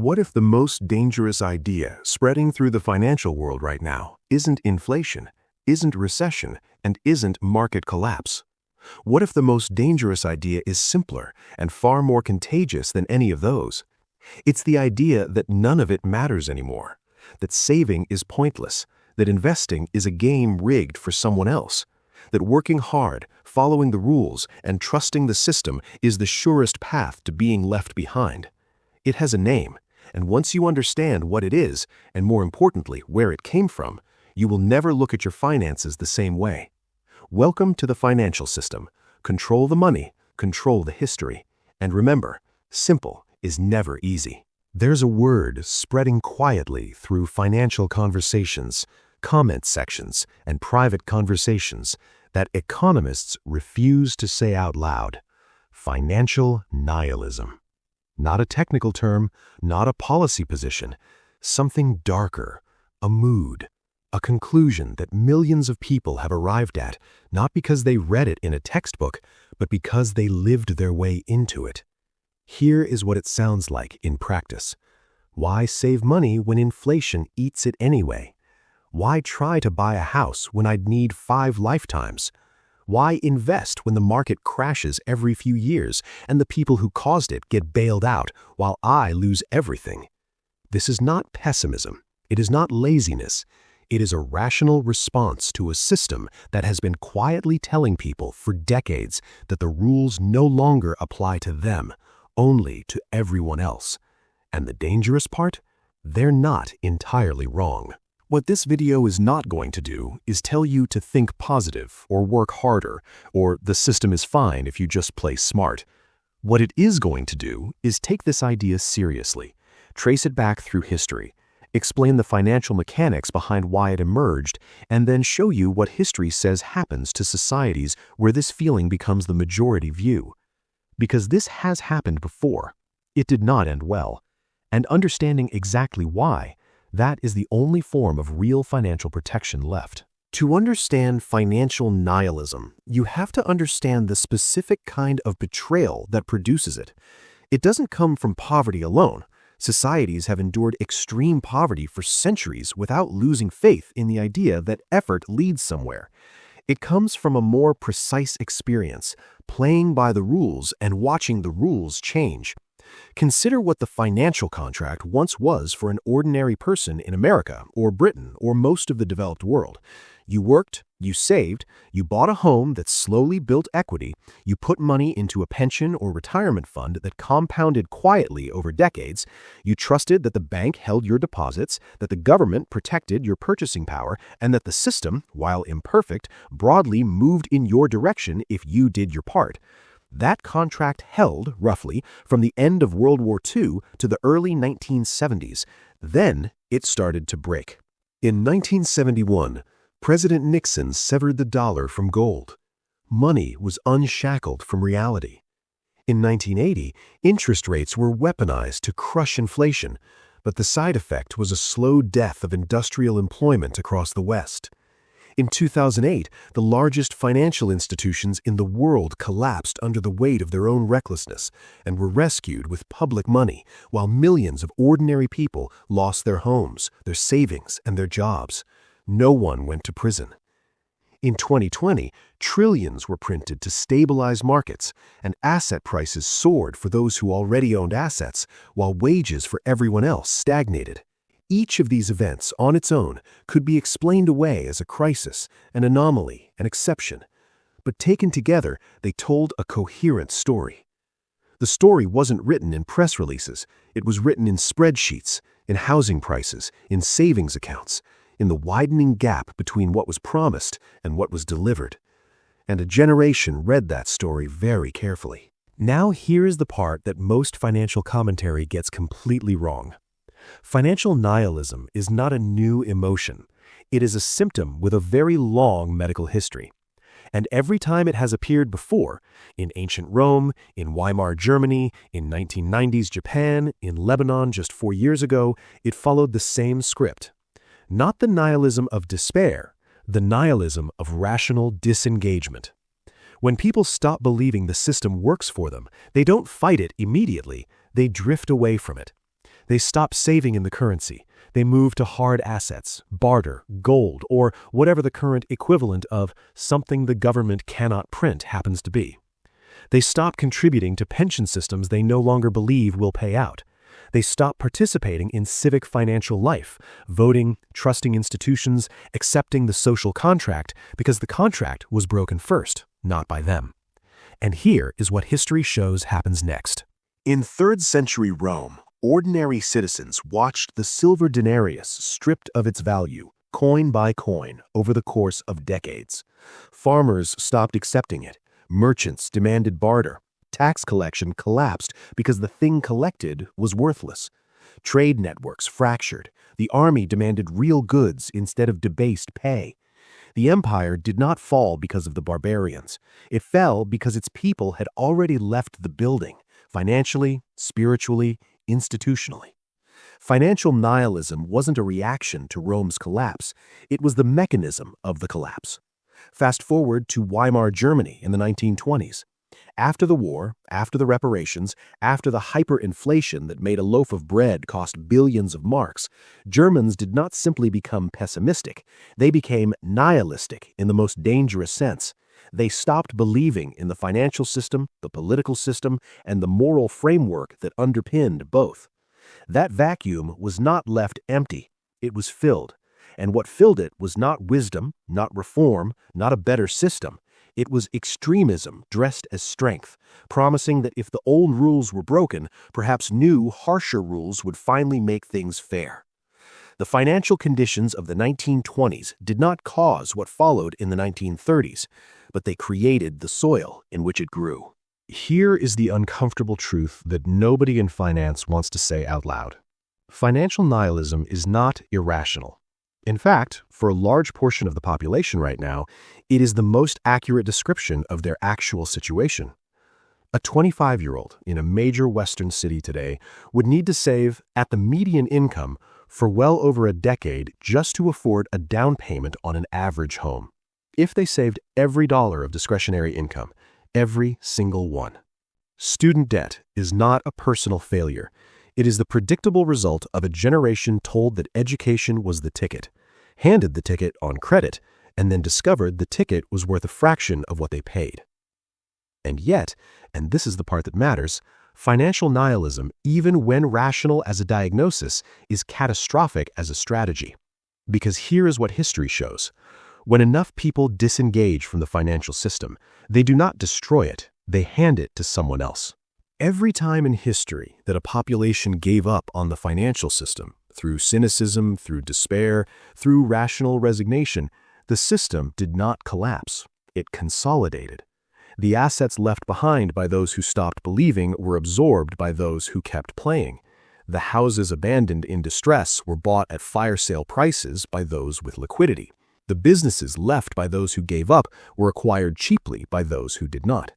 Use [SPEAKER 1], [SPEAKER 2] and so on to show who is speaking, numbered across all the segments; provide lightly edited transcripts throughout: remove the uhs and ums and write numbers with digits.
[SPEAKER 1] What if the most dangerous idea spreading through the financial world right now isn't inflation, isn't recession, and isn't market collapse? What if the most dangerous idea is simpler and far more contagious than any of those? It's the idea that none of it matters anymore, that saving is pointless, that investing is a game rigged for someone else, that working hard, following the rules, and trusting the system is the surest path to being left behind. It has a name, and once you understand what it is, and more importantly, where it came from, you will never look at your finances the same way. Welcome to the financial system. Control the money, control the history. And remember, simple is never easy. There's a word spreading quietly through financial conversations, comment sections, and private conversations that economists refuse to say out loud: financial nihilism. Not a technical term, not a policy position, something darker, a mood, a conclusion that millions of people have arrived at, not because they read it in a textbook, but because they lived their way into it. Here is what it sounds like in practice. Why save money when inflation eats it anyway? Why try to buy a house when I'd need 5 lifetimes? Why invest when the market crashes every few years and the people who caused it get bailed out while I lose everything? This is not pessimism. It is not laziness. It is a rational response to a system that has been quietly telling people for decades that the rules no longer apply to them, only to everyone else. And the dangerous part? They're not entirely wrong. What this video is not going to do is tell you to think positive or work harder, or the system is fine if you just play smart. What it is going to do is take this idea seriously, trace it back through history, explain the financial mechanics behind why it emerged, and then show you what history says happens to societies where this feeling becomes the majority view. Because this has happened before. It did not end well. And understanding exactly why, that is the only form of real financial protection left. To understand financial nihilism, you have to understand the specific kind of betrayal that produces it. It doesn't come from poverty alone. Societies have endured extreme poverty for centuries without losing faith in the idea that effort leads somewhere. It comes from a more precise experience, playing by the rules and watching the rules change. Consider what the financial contract once was for an ordinary person in America or Britain or most of the developed world. You worked, you saved, you bought a home that slowly built equity, you put money into a pension or retirement fund that compounded quietly over decades, you trusted that the bank held your deposits, that the government protected your purchasing power, and that the system, while imperfect, broadly moved in your direction if you did your part. That contract held, roughly, from the end of World War II to the early 1970s. Then it started to break. In 1971, President Nixon severed the dollar from gold. Money was unshackled from reality. In 1980, interest rates were weaponized to crush inflation, but the side effect was a slow death of industrial employment across the West. In 2008, the largest financial institutions in the world collapsed under the weight of their own recklessness and were rescued with public money, while millions of ordinary people lost their homes, their savings, and their jobs. No one went to prison. In 2020, trillions were printed to stabilize markets, and asset prices soared for those who already owned assets, while wages for everyone else stagnated. Each of these events, on its own, could be explained away as a crisis, an anomaly, an exception. But taken together, they told a coherent story. The story wasn't written in press releases. It was written in spreadsheets, in housing prices, in savings accounts, in the widening gap between what was promised and what was delivered. And a generation read that story very carefully. Now here is the part that most financial commentary gets completely wrong. Financial nihilism is not a new emotion. It is a symptom with a very long medical history. And every time it has appeared before, in ancient Rome, in Weimar Germany, in 1990s Japan, in Lebanon just 4 years ago, it followed the same script. Not the nihilism of despair, the nihilism of rational disengagement. When people stop believing the system works for them, they don't fight it immediately, they drift away from it. They stop saving in the currency. They move to hard assets, barter, gold, or whatever the current equivalent of something the government cannot print happens to be. They stop contributing to pension systems they no longer believe will pay out. They stop participating in civic financial life, voting, trusting institutions, accepting the social contract because the contract was broken first, not by them. And here is what history shows happens next. In 3rd century Rome, ordinary citizens watched the silver denarius stripped of its value, coin by coin, over the course of decades. Farmers stopped accepting it. Merchants demanded barter. Tax collection collapsed because the thing collected was worthless. Trade networks fractured. The army demanded real goods instead of debased pay. The empire did not fall because of the barbarians. It fell because its people had already left the building, financially, spiritually, institutionally. Financial nihilism wasn't a reaction to Rome's collapse. It was the mechanism of the collapse. Fast forward to Weimar Germany in the 1920s. After the war, after the reparations, after the hyperinflation that made a loaf of bread cost billions of marks, Germans did not simply become pessimistic. They became nihilistic in the most dangerous sense. They stopped believing in the financial system, the political system, and the moral framework that underpinned both. That vacuum was not left empty. It was filled. And what filled it was not wisdom, not reform, not a better system. It was extremism dressed as strength, promising that if the old rules were broken, perhaps new, harsher rules would finally make things fair. The financial conditions of the 1920s did not cause what followed in the 1930s, but they created the soil in which it grew. Here is the uncomfortable truth that nobody in finance wants to say out loud. Financial nihilism is not irrational. In fact, for a large portion of the population right now, it is the most accurate description of their actual situation. A 25-year-old in a major Western city today would need to save, at the median income, for well over a decade just to afford a down payment on an average home. If they saved every dollar of discretionary income, every single one. Student debt is not a personal failure. It is the predictable result of a generation told that education was the ticket, handed the ticket on credit, and then discovered the ticket was worth a fraction of what they paid. And yet, and this is the part that matters, financial nihilism, even when rational as a diagnosis, is catastrophic as a strategy. Because here is what history shows. When enough people disengage from the financial system, they do not destroy it, they hand it to someone else. Every time in history that a population gave up on the financial system, through cynicism, through despair, through rational resignation, the system did not collapse. It consolidated. The assets left behind by those who stopped believing were absorbed by those who kept playing. The houses abandoned in distress were bought at fire sale prices by those with liquidity. The businesses left by those who gave up were acquired cheaply by those who did not.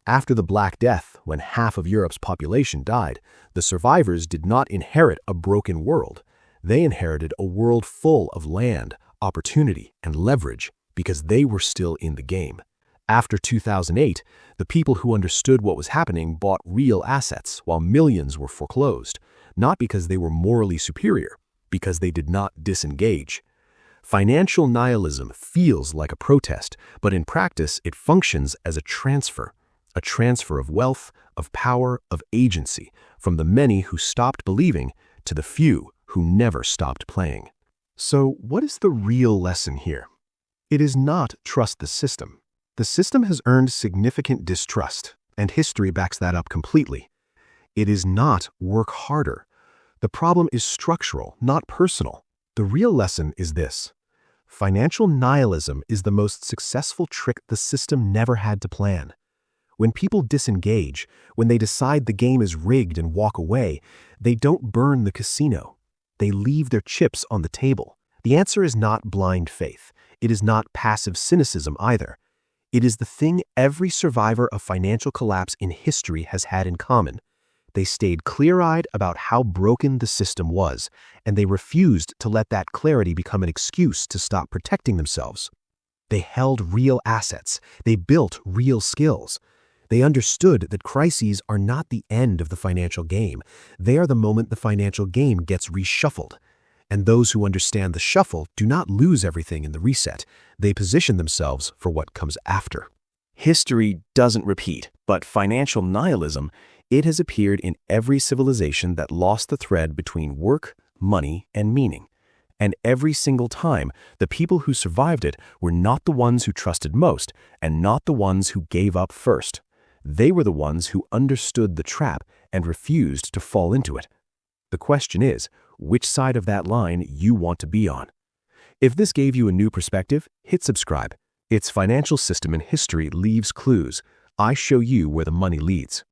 [SPEAKER 1] After the Black Death, when half of Europe's population died, the survivors did not inherit a broken world. They inherited a world full of land, opportunity, and leverage because they were still in the game. After 2008, the people who understood what was happening bought real assets while millions were foreclosed, not because they were morally superior, because they did not disengage. Financial nihilism feels like a protest, but in practice it functions as a transfer of wealth, of power, of agency, from the many who stopped believing to the few who never stopped playing. So what is the real lesson here? It is not trust the system. The system has earned significant distrust, and history backs that up completely. It is not work harder. The problem is structural, not personal. The real lesson is this. Financial nihilism is the most successful trick the system never had to plan. When people disengage, when they decide the game is rigged and walk away, they don't burn the casino. They leave their chips on the table. The answer is not blind faith. It is not passive cynicism either. It is the thing every survivor of financial collapse in history has had in common. They stayed clear-eyed about how broken the system was, and they refused to let that clarity become an excuse to stop protecting themselves. They held real assets. They built real skills. They understood that crises are not the end of the financial game. They are the moment the financial game gets reshuffled. And those who understand the shuffle do not lose everything in the reset. They position themselves for what comes after. History doesn't repeat, but financial nihilism, it has appeared in every civilization that lost the thread between work, money, and meaning. And every single time, the people who survived it were not the ones who trusted most and not the ones who gave up first. They were the ones who understood the trap and refused to fall into it. The question is, which side of that line you want to be on? If this gave you a new perspective, hit subscribe. Its financial system in history leaves clues. I show you where the money leads.